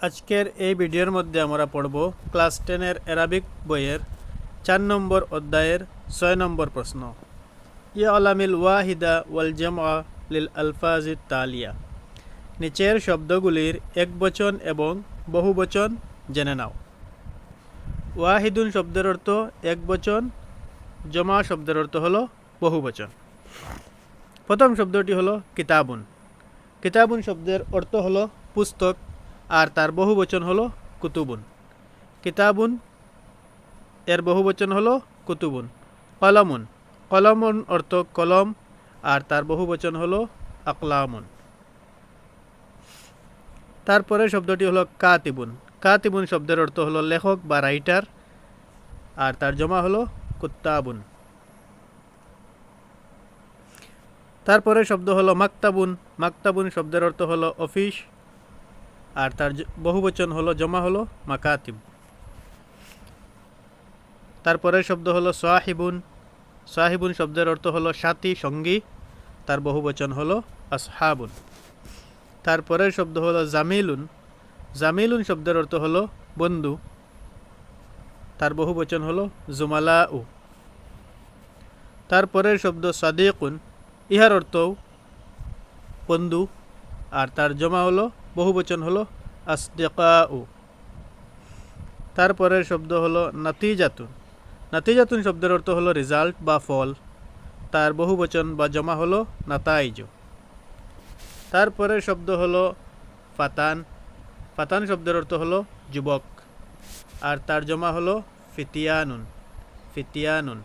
আজকের এই ভিডিওর মধ্যে আমরা পড়ব ক্লাস 10 অ্যারাবিক বইয়ের 4 নম্বর অধ্যায়ের 6 নম্বর প্রশ্ন। ইয়ালামিল ওয়াহিদা ওয়াল জামআ লিল আলফাজি তালিয়া। নিচের শব্দগুলির একবচন এবং বহুবচন জেনে নাও। ওয়াহিদুন শব্দের অর্থ একবচন, জমা শব্দের অর্থ হলো বহুবচন। প্রথম শব্দটি হলো কিতাবুন। কিতাবুন শব্দের অর্থ হলো পুস্তক, আর তার বহুবচন হলো কুতুবুন। কিতাবুন এর বহুবচন হলো কুতুবুন। কলমুন, কলমুন অর্থ কলম, আর তার বহুবচন হলো আকলামুন। তারপরে শব্দটি হলো কাতিবুন। কাতিবুন শব্দের অর্থ হলো লেখক বা রাইটার, আর তার জমা হলো কুত্তাবুন। তারপরে শব্দ হলো মাকতাবুন। মাকতাবুন শব্দের অর্থ হলো অফিস, আর তার বহুবচন হলো জমা হলো মাকাতিব। তারপরে শব্দ হলো সাহিবুন। সাহিবুন শব্দের অর্থ হলো সাথী, সঙ্গী, তার বহুবচন হলো আসহাবুন। তারপরে শব্দ হলো জামিলুন। জামিলুন শব্দের অর্থ হলো বন্ধু, তার বহুবচন হলো জুমালাউ। তারপরের শব্দ সাদিকুন। ইহার অর্থও বন্ধু, আর তার জমা হলো বহুবচন হলো আসদিকাউ। তারপরের শব্দ হলো নাতিজাতুন। নাতিজাতুন শব্দের অর্থ হলো রেজাল্ট বা ফল, তার বহুবচন বা জমা হলো নাতাইজু। তারপরের শব্দ হলো ফাতান। ফাতান শব্দের অর্থ হলো যুবক, আর তার জমা হলো ফিতিয়ানুন। ফিতিয়ানুন।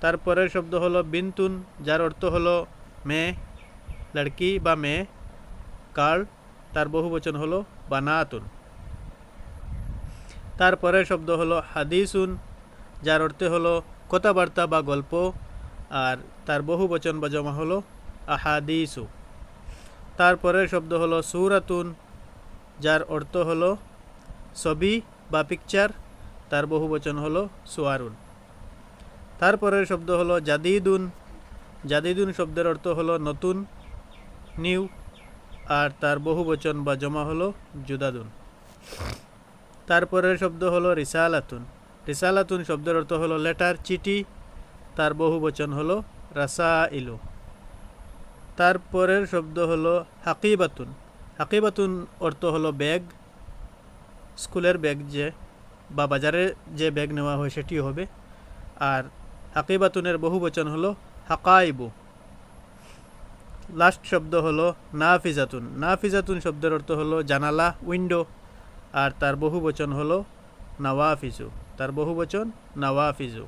তারপরের শব্দ হলো বিনতুন, যার অর্থ হলো মেয়ে, লড়কি বা মেয়ে, গার্ল, তার বহুবচন হলো বানাতুন। তারপরের শব্দ হলো হাদিসুন, যার অর্থ হলো কথাবার্তা বা গল্প, আর তার বহুবচন বা জমা হলো আহাদিসু। তারপরের শব্দ হলো সূরাতুন, যার অর্থ হলো ছবি বা পিকচার, তার বহুবচন হলো সুয়ারুন। তারপরের শব্দ হলো জাদিদুন। জাদিদুন শব্দের অর্থ হলো নতুন, নিউ, আর তার বহুবচন বা জমা হলো জুদাদুন। তারপরের শব্দ হলো রিসালাতুন। রিসালাতুন শব্দের অর্থ হলো লেটার, চিঠি, তার বহুবচন হলো রাসাইলু। তারপরের শব্দ হলো হাকিবাতুন। হাকিবাতুন অর্থ হলো ব্যাগ, স্কুলের ব্যাগ যে বা বাজারে যে ব্যাগ নেওয়া হয় সেটি হবে, আর হাকিবাতুনের বহুবচন হলো হাকাইবু। লাস্ট শব্দ হলো নাফিজাতুন। নাফিজাতুন শব্দের অর্থ হলো জানালা, উইন্ডো, আর তার বহুবচন হলো নওয়াফিজু। তার বহুবচন নওয়াফিজু।